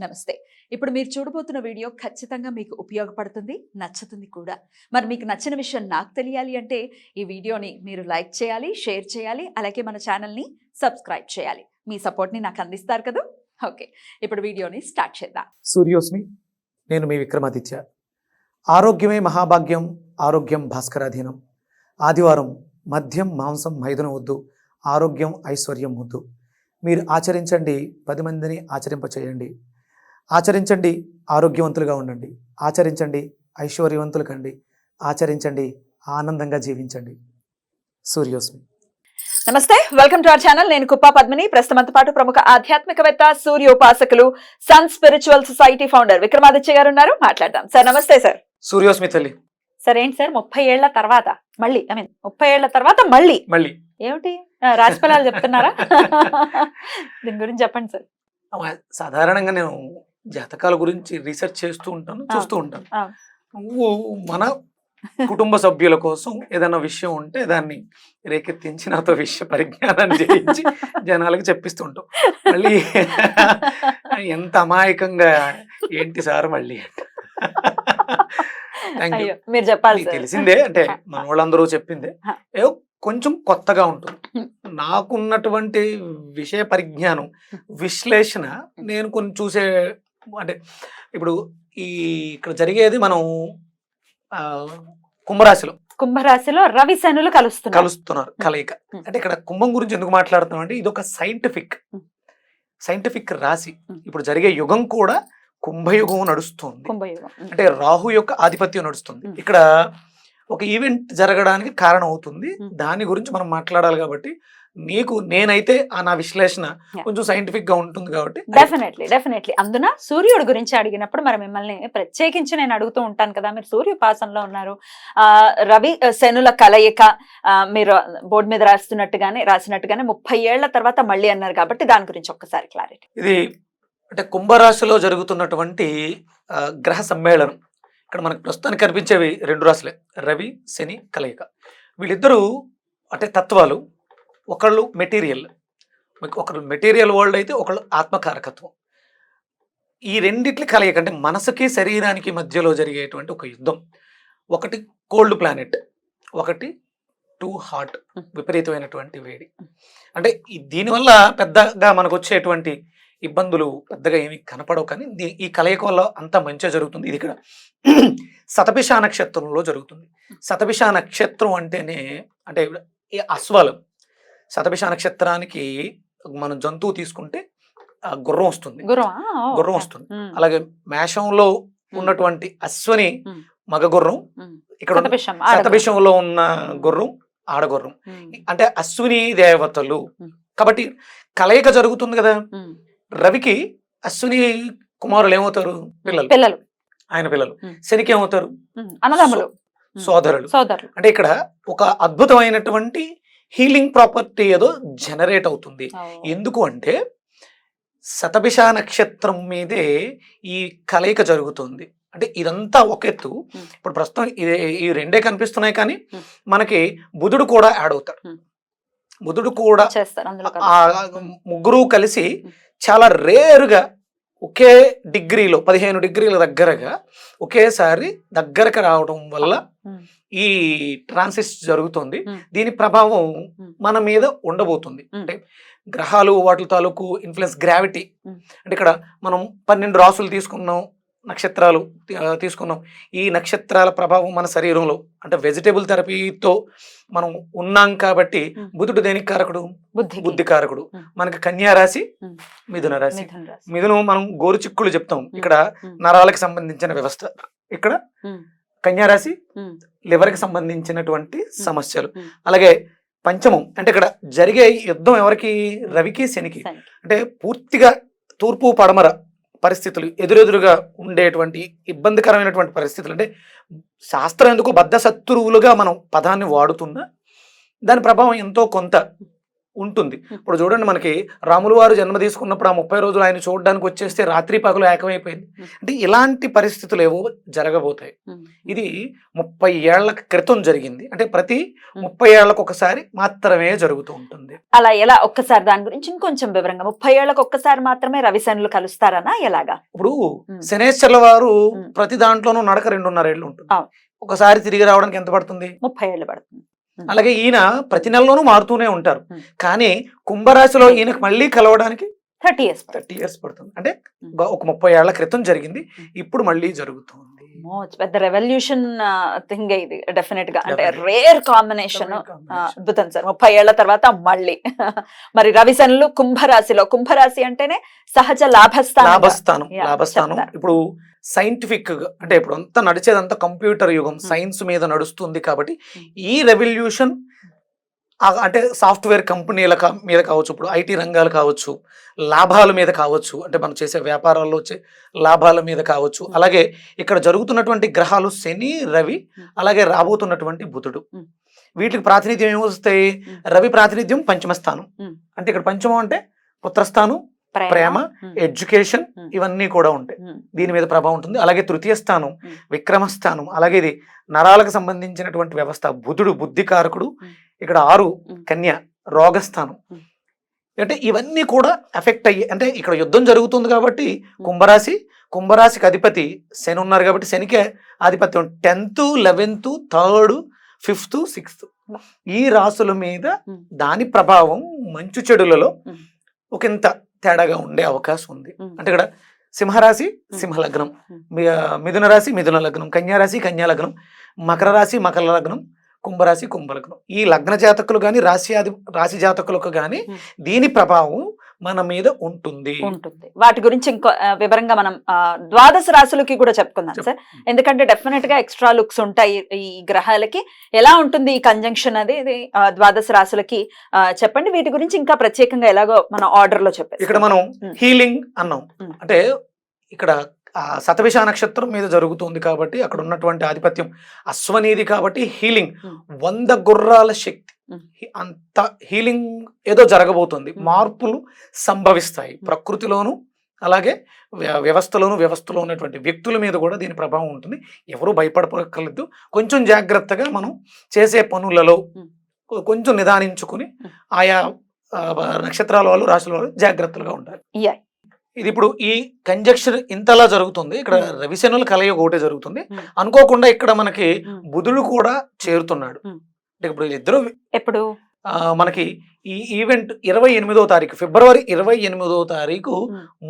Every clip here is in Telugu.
నమస్తే. ఇప్పుడు మీరు చూడబోతున్న వీడియో ఖచ్చితంగా మీకు ఉపయోగపడుతుంది, నచ్చుతుంది కూడా. మరి మీకు నచ్చిన విషయం నాకు తెలియాలి అంటే ఈ వీడియోని మీరు లైక్ చేయాలి, షేర్ చేయాలి, అలాగే మన ఛానల్ని సబ్స్క్రైబ్ చేయాలి. మీ సపోర్ట్ని నాకు అందిస్తారు కదా. ఓకే, ఇప్పుడు వీడియోని స్టార్ట్ చేద్దాం. సూర్యోస్మి, నేను మీ విక్రమాదిత్య. ఆరోగ్యమే మహాభాగ్యం, ఆరోగ్యం భాస్కరాధీనం. ఆదివారం మద్యం మాంసం మైదనం వద్దు, ఆరోగ్యం ఐశ్వర్యం వద్దు. మీరు ఆచరించండి, 10 మందిని ఆచరింపచేయండి. ఆచరించండి, ఆరోగ్యవంతులుగా ఉండండి. ఆచరించండి, ఐశ్వర్యవంతులు కండి. ఆచరించండి, ఆనందంగా జీవించండి. సూర్యోస్మి. నమస్తే, వెల్కమ్ టు అవర్ ఛానల్. నేను కుప్పా పద్మిని. ప్రస్తుతంతో పాటు ప్రముఖ ఆధ్యాత్మికవేత్త, సూర్యోపాసకులు, Sun Spiritual Society founder Vikramaditya గారు ఉన్నారు. మాట్లాడదాం. సార్ నమస్తే. సార్ సూర్యోస్మి తల్లి. సార్ ఏంటి సార్ 30 ఏళ్ల తర్వాత మళ్ళీ 30 ఏళ్ల తర్వాత మళ్ళీ ఏమిటి రాశి ఫలాలు చెప్తున్నారా? దీని గురించి చెప్పండి సార్. సాధారణంగా నేను జాతకాల గురించి రీసెర్చ్ చేస్తూ ఉంటాను, చూస్తూ ఉంటాను. నువ్వు మన కుటుంబ సభ్యుల కోసం ఏదైనా విషయం ఉంటే దాన్ని రేకెత్తించి నాతో విషయ పరిజ్ఞానాన్ని చేయించి జనాలకు చెప్పిస్తూ ఉంటాం. మళ్ళీ ఎంత అమాయకంగా ఏంటి సార్ మళ్ళీ మీరు చెప్పాలి. తెలిసిందే, అంటే మన వాళ్ళందరూ చెప్పిందే, ఏదో కొంచెం కొత్తగా ఉంటుంది. నాకున్నటువంటి విషయ పరిజ్ఞానం, విశ్లేషణ నేను కొన్ని చూసే, అంటే ఇప్పుడు ఇక్కడ జరిగేది మనం కుంభరాశిలో రవి శనులు కలుస్తున్నారు కలయిక. అంటే ఇక్కడ కుంభం గురించి ఎందుకు మాట్లాడుతున్నాం అంటే ఇది ఒక సైంటిఫిక్ రాశి. ఇప్పుడు జరిగే యుగం కూడా కుంభయుగం నడుస్తుంది. అంటే రాహు యొక్క ఆధిపత్యం నడుస్తుంది. ఇక్కడ ఒక ఈవెంట్ జరగడానికి కారణం అవుతుంది. దాని గురించి మనం మాట్లాడాలి కాబట్టి నేనైతే నా విశ్లేషణ కొంచెం సైంటిఫిక్ గా ఉంటుంది కాబట్టి డెఫినెట్లీ అందున సూర్యుడు గురించి అడిగినప్పుడు మరి మిమ్మల్ని ప్రత్యేకించి నేను అడుగుతూ ఉంటాను కదా. మీరు సూర్యోపాసనలో ఉన్నారు. రవి శనుల కలయిక మీరు బోర్డు మీద రాసినట్టుగానే 30 ఏళ్ల తర్వాత మళ్ళీ అన్నారు కాబట్టి దాని గురించి ఒక్కసారి క్లారిటీ. ఇది అంటే కుంభరాశిలో జరుగుతున్నటువంటి గ్రహ సమ్మేళనం. ఇక్కడ మనకు ప్రస్తుతానికి కనిపించేవి 2 రాశులే, రవి శని కలయిక. వీళ్ళిద్దరూ అంటే తత్వాలు. ఒకళ్ళు మెటీరియల్ వరల్డ్ అయితే ఒకళ్ళు ఆత్మకారకత్వం. ఈ రెండిట్ల కలయిక అంటే మనసుకి శరీరానికి మధ్యలో జరిగేటువంటి ఒక యుద్ధం. ఒకటి కోల్డ్ ప్లానెట్, ఒకటి టూ హాట్, విపరీతమైనటువంటి వేడి. అంటే దీనివల్ల పెద్దగా మనకు వచ్చేటువంటి ఇబ్బందులు పెద్దగా ఏమి కనపడవు, కానీ ఈ కలయిక వల్ల అంత మంచిగా జరుగుతుంది. ఇది ఇక్కడ శతభిష నక్షత్రంలో జరుగుతుంది. శతభిష నక్షత్రం అంటేనే అంటే అశ్వాలు. శతభిష నక్షత్రానికి మనం జంతువు తీసుకుంటే గుర్రం వస్తుంది. అలాగే మేషంలో ఉన్నటువంటి అశ్వని మగ గుర్రం, ఇక్కడ శతభిషంలో ఉన్న గుర్రం ఆడగుర్రం. అంటే అశ్విని దేవతలు కాబట్టి కలయిక జరుగుతుంది కదా. రవికి అశ్విని కుమారులు ఏమవుతారు? పిల్లలు, ఆయన పిల్లలు. శనికి ఏమవుతారు? సోదరులు. అంటే ఇక్కడ ఒక అద్భుతమైనటువంటి హీలింగ్ ప్రాపర్టీ ఏదో జనరేట్ అవుతుంది. ఎందుకు అంటే శతభిష నక్షత్రం మీదే ఈ కలయిక జరుగుతుంది. అంటే ఇదంతా ఒక ఎత్తు. ఇప్పుడు ప్రస్తుతం ఈ రెండే కనిపిస్తున్నాయి, కానీ మనకి బుధుడు కూడా యాడ్ అవుతాడు. బుధుడు కూడా ముగ్గురు కలిసి చాలా రేరుగా ఒకే డిగ్రీలో 15 డిగ్రీల దగ్గరగా ఒకేసారి దగ్గరకు రావడం వల్ల ఈ ట్రాన్సిట్ జరుగుతుంది. దీని ప్రభావం మన మీద ఉండబోతుంది. అంటే గ్రహాలు వాటి తాలూకు ఇన్ఫ్లుయెన్స్, గ్రావిటీ. అంటే ఇక్కడ మనం 12 రాసులు తీసుకున్నాం, నక్షత్రాలు తీసుకున్నాం. ఈ నక్షత్రాల ప్రభావం మన శరీరంలో, అంటే వెజిటేబుల్ థెరపీతో మనం ఉన్నాం కాబట్టి బుధుడు దేనికి కారకుడు? బుద్ధి కారకుడు. మనకి కన్యా రాశి, మిథున రాశి. మిథునం మనం గోరుచిక్కులు చెప్తాం, ఇక్కడ నరాలకు సంబంధించిన వ్యవస్థ. ఇక్కడ కన్యా రాశి లివర్కి సంబంధించినటువంటి సమస్యలు. అలాగే పంచమం అంటే ఇక్కడ జరిగే యుద్ధం ఎవరికి? రవికి శనికి. అంటే పూర్తిగా తూర్పు పడమర పరిస్థితులు, ఎదురెదురుగా ఉండేటువంటి ఇబ్బందికరమైనటువంటి పరిస్థితులు. అంటే శాస్త్రం ఎందుకు బద్ధ శత్రువులుగా మనం పదాన్ని వాడుతున్నా దాని ప్రభావం ఎంతో కొంత ఉంటుంది. ఇప్పుడు చూడండి, మనకి రాములు వారు జన్మ తీసుకున్నప్పుడు ఆ 30 రోజులు ఆయన చూడడానికి వచ్చేస్తే రాత్రి పగలు ఏకమైపోయింది. అంటే ఇలాంటి పరిస్థితులు ఏవో జరగబోతాయి. ఇది 30 ఏళ్ల క్రితం జరిగింది. అంటే ప్రతి 30 ఏళ్లకు ఒకసారి మాత్రమే జరుగుతూ ఉంటుంది. అలా ఎలా? ఒక్కసారి దాని గురించి ఇంకొంచెం వివరంగా. 30 ఏళ్లకు ఒక్కసారి మాత్రమే రవిశనులు కలుస్తారనా ఎలాగా? ఇప్పుడు శనేశ్వర్ల వారు ప్రతి దాంట్లోనూ నడక 2.5 ఏళ్ళు ఉంటుంది. ఒకసారి తిరిగి రావడానికి ఎంత పడుతుంది? 30 ఏళ్ళు పడుతుంది. అలాగే ఈయన ప్రతి నెలలోనూ మారుతూనే ఉంటారు. కానీ కుంభరాశిలో ఈయనకు మళ్ళీ కలవడానికి 30 ఇయర్స్ పడుతుంది. అంటే ఒక 30 ఏళ్ల క్రితం జరిగింది, ఇప్పుడు మళ్ళీ జరుగుతుంది. పెద్ద రెవల్యూషన్ థింగ్ ఇది డెఫినెట్ గా. అంటే రేర్ కాంబినేషన్. అద్భుతం సార్. 30 ఏళ్ల తర్వాత మళ్ళీ మరి రవిశనులు కుంభరాశిలో. కుంభరాశి అంటేనే సహజ లాభస్థానం. ఇప్పుడు సైంటిఫిక్ గా, అంటే ఇప్పుడు అంతా నడిచేదంతా కంప్యూటర్ యుగం, సైన్స్ మీద నడుస్తుంది కాబట్టి ఈ రెవల్యూషన్ అంటే సాఫ్ట్వేర్ కంపెనీల మీద కావచ్చు, ఇప్పుడు ఐటీ రంగాలు కావచ్చు, లాభాల మీద కావచ్చు, అంటే మనం చేసే వ్యాపారాల్లో వచ్చే లాభాల మీద కావచ్చు. అలాగే ఇక్కడ జరుగుతున్నటువంటి గ్రహాలు శని, రవి, అలాగే రాబోతున్నటువంటి బుధుడు. వీటికి ప్రాతినిధ్యం ఏమొస్తాయి? రవి ప్రాతినిధ్యం పంచమ స్థానం. అంటే ఇక్కడ పంచమం అంటే పుత్రస్థానం, ప్రేమ, ఎడ్యుకేషన్, ఇవన్నీ కూడా ఉంటాయి. దీని మీద ప్రభావం ఉంటుంది. అలాగే తృతీయ స్థానం విక్రమస్థానం. అలాగే ఇది నరాలకు సంబంధించినటువంటి వ్యవస్థ. బుధుడు బుద్ధికారకుడు. ఇక్కడ 6 కన్య రోగస్థానం. అంటే ఇవన్నీ కూడా ఎఫెక్ట్ అయ్యి, అంటే ఇక్కడ యుద్ధం జరుగుతుంది కాబట్టి కుంభరాశికి అధిపతి శని ఉన్నారు కాబట్టి శనికే ఆధిపత్యం. 10th, 11th, 3rd, 5th, 6th ఈ రాసుల మీద దాని ప్రభావం మంచు చెడులలో ఒకంత తేడాగా ఉండే అవకాశం ఉంది. అంటే ఇక్కడ సింహరాశి సింహలగ్నం, మిథున రాశి మిథున లగ్నం, కన్యారాశి కన్యా లగ్నం, మకర రాశి మకర లగ్నం, కుంభరాశి కుంభలగ్నం. ఈ లగ్న జాతకులు కానీ రాశి జాతకులకు కానీ దీని ప్రభావం మన మీద ఉంటుంది. వాటి గురించి ఇంకో వివరంగా మనం ద్వాదశ రాశులకి కూడా చెప్పుకుందాం సార్. ఎందుకంటే డెఫినెట్ గా ఎక్స్ట్రా లుక్స్ ఉంటాయి ఈ గ్రహాలకి. ఎలా ఉంటుంది ఈ కంజంక్షన్ అనేది ద్వాదశ రాశులకి చెప్పండి. వీటి గురించి ఇంకా ప్రత్యేకంగా ఎలాగో మన ఆర్డర్ లో చెప్పారు. ఇక్కడ మనం హీలింగ్ అన్నాం. అంటే ఇక్కడ శతభిష నక్షత్రం మీద జరుగుతుంది కాబట్టి అక్కడ ఉన్నటువంటి ఆధిపత్యం అశ్వనీది కాబట్టి హీలింగ్ 100 గుర్రాల శక్తి. అంత హీలింగ్ ఏదో జరగబోతుంది. మార్పులు సంభవిస్తాయి ప్రకృతిలోను, అలాగే వ్యవస్థలో ఉన్నటువంటి వ్యక్తుల మీద కూడా దీని ప్రభావం ఉంటుంది. ఎవరు భయపడక్కర్లేదు. కొంచెం జాగ్రత్తగా మనం చేసే పనులలో కొంచెం నిదానించుకుని ఆయా నక్షత్రాల వాళ్ళు, రాశుల వాళ్ళు జాగ్రత్తలుగా ఉండాలి. ఇది ఇప్పుడు ఈ కంజక్షన్ ఇంతలా జరుగుతుంది. ఇక్కడ రవిశనుల కలయిక ఒకటే జరుగుతుంది. అనుకోకుండా ఇక్కడ మనకి బుధుడు కూడా చేరుతున్నాడు. అంటే ఇప్పుడు ఇద్దరు ఎప్పుడు మనకి ఈ ఈవెంట్ 28వ తారీఖు ఫిబ్రవరి 28వ తారీఖు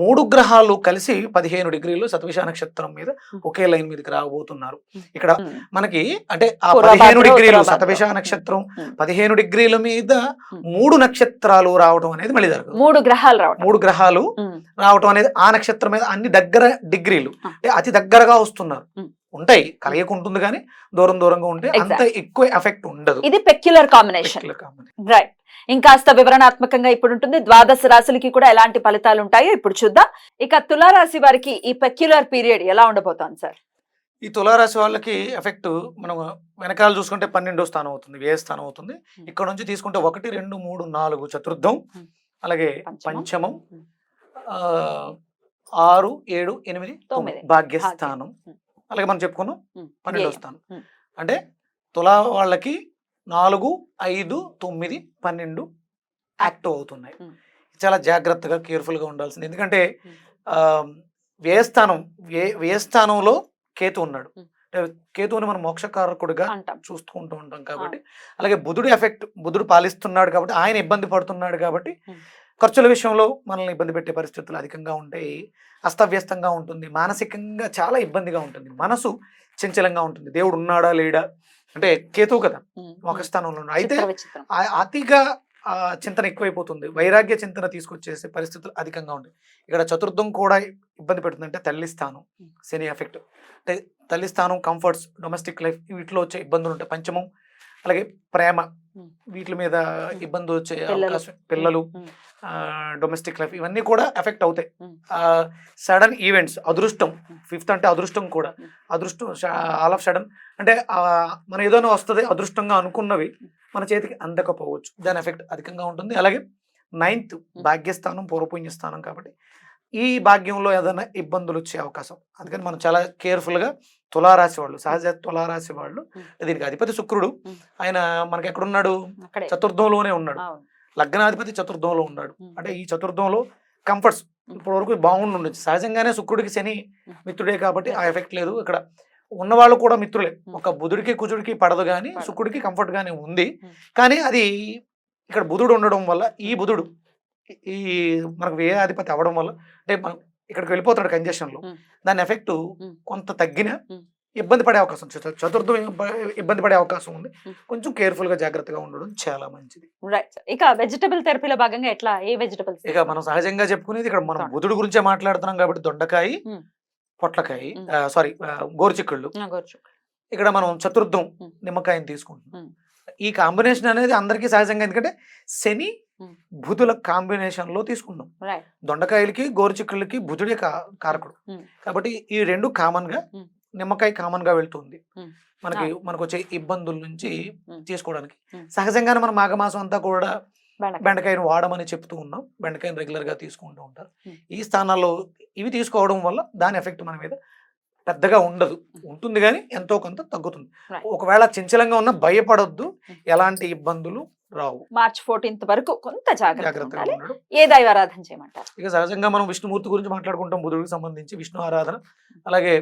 3 గ్రహాలు కలిసి 15 డిగ్రీలు శతభిష నక్షత్రం మీద ఒకే లైన్ మీదకి రాబోతున్నారు. ఇక్కడ మనకి అంటే ఆ 15 డిగ్రీలు శతభిష నక్షత్రం 15 డిగ్రీల మీద 3 నక్షత్రాలు రావడం అనేది మళ్ళీ జరగదు. 3 గ్రహాలు రావడం అనేది ఆ నక్షత్రం మీద అన్ని దగ్గర డిగ్రీలు, అతి దగ్గరగా వస్తున్నారు. ఉంటాయి, కలయిక ఉంటుంది కానీ దూరంగా ఉంటే అంత ఎక్కువ ఎఫెక్ట్ ఉండదు. ఇది పెక్యులర్ కాంబినేషన్. రైట్. ఇంకాస్త వివరణాత్మకంగా ఇప్పుడు ఉంటుంది. ద్వాదశ రాశులకి కూడా ఎలాంటి ఫలితాలు ఉంటాయో ఇప్పుడు చూద్దాం. ఇక తులారాశి వారికి ఈ పెక్యులర్ పీరియడ్ ఎలా ఉండబోతోంది సార్? ఈ తులారాశి వాళ్ళకి ఎఫెక్ట్ మనం వెనకాల చూసుకుంటే 12వ స్థానం అవుతుంది, వ్యయ స్థానం అవుతుంది. ఇక్కడ నుంచి తీసుకుంటే 1, 2, 3, 4 చతుర్థం, అలాగే పంచమం, 6, 7, 8, 9 భాగ్యస్థానం, అలాగే మనం చెప్పుకున్నాం 12వ స్థానం. అంటే తులా వాళ్ళకి 4, 5, 9, 12 యాక్టివ్ అవుతున్నాయి. చాలా జాగ్రత్తగా కేర్ఫుల్గా ఉండాల్సింది. ఎందుకంటే వ్యయస్థానంలో కేతు ఉన్నాడు. కేతువుని మనం మోక్షకారకుడిగా చూసుకుంటూ ఉంటాం కాబట్టి, అలాగే బుధుడు పాలిస్తున్నాడు కాబట్టి, ఆయన ఇబ్బంది పడుతున్నాడు కాబట్టి ఖర్చుల విషయంలో మనల్ని ఇబ్బంది పెట్టే పరిస్థితులు అధికంగా ఉంటాయి. అస్తవ్యస్తంగా ఉంటుంది, మానసికంగా చాలా ఇబ్బందిగా ఉంటుంది, మనసు చంచలంగా ఉంటుంది. దేవుడు ఉన్నాడా లేడా అంటే కేతువు కదా మోక్షస్థానంలో ఉన్నాడు. అయితే అతిగా చింతన ఎక్కువైపోతుంది, వైరాగ్య చింతన తీసుకొచ్చేసే పరిస్థితులు అధికంగా ఉంటాయి. ఇక్కడ చతుర్థం కూడా ఇబ్బంది పెడుతుంది. అంటే తల్లి స్థానం శని ఎఫెక్ట్. అంటే తల్లి స్థానం, కంఫర్ట్స్, డొమెస్టిక్ లైఫ్ వీటిలో వచ్చే ఇబ్బందులు ఉంటాయి. పంచమం అలాగే ప్రేమ, వీటి మీద ఇబ్బంది వచ్చే అవకాశం, పిల్లలు, డొమెస్టిక్ లైఫ్ ఇవన్నీ కూడా ఎఫెక్ట్ అవుతాయి. సడన్ ఈవెంట్స్, అదృష్టం, 5th అంటే అదృష్టం కూడా, అదృష్టం ఆల్ ఆఫ్ సడన్ అంటే మనం ఏదైనా వస్తుంది అదృష్టంగా అనుకున్నవి మన చేతికి అందకపోవచ్చు, దాని ఎఫెక్ట్ అధికంగా ఉంటుంది. అలాగే 9th భాగ్యస్థానం పూర్వపుణ్యస్థానం కాబట్టి ఈ భాగ్యంలో ఏదైనా ఇబ్బందులు వచ్చే అవకాశం. అందుకని మనం చాలా కేర్ఫుల్గా తులారాశి వాళ్ళు, సహజ తులారాశి వాళ్ళు, దీనికి అధిపతి శుక్రుడు, ఆయన మనకి ఎక్కడున్నాడు, అక్కడే చతుర్థంలోనే ఉన్నాడు. అవును. లగ్నాధిపతి చతుర్థంలో ఉన్నాడు. అంటే ఈ చతుర్థంలో కంఫర్ట్స్ ఇప్పటి వరకు బాగుండి ఉండొచ్చు. సహజంగానే శుక్రుడికి శని మిత్రుడే కాబట్టి ఆ ఎఫెక్ట్ లేదు. ఇక్కడ ఉన్నవాళ్ళు కూడా మిత్రులే. ఒక బుధుడికి కుజుడికి పడదు కానీ శుక్రుడికి కంఫర్ట్ గానే ఉంది. కానీ అది ఇక్కడ బుధుడు ఉండడం వల్ల, ఈ బుధుడు ఈ మనకు వ్యయాధిపతి అవ్వడం వల్ల, అంటే మనం ఇక్కడికి వెళ్ళిపోతాడు కంజెషన్లో, దాని ఎఫెక్ట్ కొంత తగ్గిన ఇబ్బంది పడే అవకాశం, చతుర్థం ఇబ్బంది పడే అవకాశం ఉంది. కొంచెం కేర్ఫుల్ గా జాగ్రత్తగా ఉండడం చాలా మంచిది. రైట్. ఇక వెజిటబుల్ థెరపీలో భాగంగా ఎట్లా, ఏ వెజిటబుల్స్? ఇక మనం సహజంగా చెప్పుకునేది ఇక్కడ మనం బుధుడు గురించే మాట్లాడుతున్నాం కాబట్టి దొండకాయ, పొట్లకాయ, సారీ గోరుచిక్కుళ్ళు. ఇక్కడ మనం చతుర్థం నిమ్మకాయని తీసుకుంటున్నాం. ఈ కాంబినేషన్ అనేది అందరికీ సహజంగా, ఎందుకంటే శని బుధుల కాంబినేషన్ లో తీసుకున్నాం. దొండకాయలకి గోరుచిక్కుళ్ళకి బుధుడే కారకుడు కాబట్టి ఈ రెండు కామన్ గా, నిమ్మకాయ కామన్ గా వెళ్తుంది మనకు వచ్చే ఇబ్బందుల నుంచి తీసుకోవడానికి. సహజంగానే మనం మాఘమాసం అంతా కూడా బెండకాయను వాడమని చెప్తూ ఉన్నాం. బెండకాయను రెగ్యులర్ గా తీసుకుంటూ ఉంటారు. ఈ స్థానాల్లో ఇవి తీసుకోవడం వల్ల దాని ఎఫెక్ట్ మన మీద పెద్దగా ఉండదు, ఉంటుంది కానీ ఎంతో కొంత తగ్గుతుంది. ఒకవేళ చంచలంగా ఉన్న భయపడొద్దు, ఎలాంటి ఇబ్బందులు రావు. మార్చ్ 14th వరకు కొంత జాగ్రత్తగా ఉండడం. ఏ దైవారాధన చేయమంటారు? ఇక సహజంగా మనం విష్ణుమూర్తి గురించి మాట్లాడుకుంటాం. బుధుడికి సంబంధించి విష్ణు ఆరాధన, అలాగే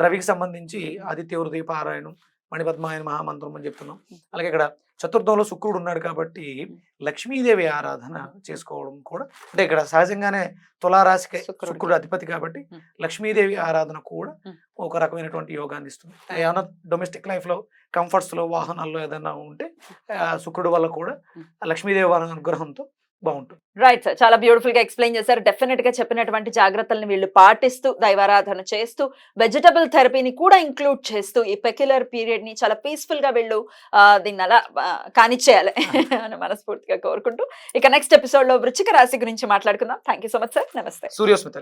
రవికి సంబంధించి ఆదిత్య హృదయ పారాయణం, మణిపద్మాయన మహామంత్రం అని చెప్తున్నాం. అలాగే ఇక్కడ చతుర్థంలో శుక్రుడు ఉన్నాడు కాబట్టి లక్ష్మీదేవి ఆరాధన చేసుకోవడం కూడా, అంటే ఇక్కడ సహజంగానే తులారాశికి శుక్రుడు అధిపతి కాబట్టి లక్ష్మీదేవి ఆరాధన కూడా ఒక రకమైనటువంటి యోగాన్ని ఇస్తుంది. ఏమైనా డొమెస్టిక్ లైఫ్ లో, కంఫర్ట్స్ లో, వాహనాల్లో ఏదైనా ఉంటే శుక్రుడు వల్ల కూడా లక్ష్మీదేవి అనుగ్రహంతో బాగుంటుంది. రైట్ సార్, చాలా బ్యూటిఫుల్ గా ఎక్స్ప్లెయిన్ చేశారు. డెఫినెట్ గా చెప్పినటువంటి జాగ్రత్తలను వీళ్ళు పాటిస్తూ, దైవారాధన చేస్తూ, వెజిటబుల్ థెరపీని కూడా ఇంక్లూడ్ చేస్తూ ఈ పెక్యులర్ పీరియడ్ ని చాలా పీస్ఫుల్ గా వీళ్ళు దీన్ని అలా కానిచ్చేయాలి అని మనస్ఫూర్తిగా కోరుకుంటూ, ఇక నెక్స్ట్ ఎపిసోడ్ లో వృశ్చిక రాశి గురించి మాట్లాడుకుందాం. Thank you so much sir. నమస్తే. సూర్యోస్మిత.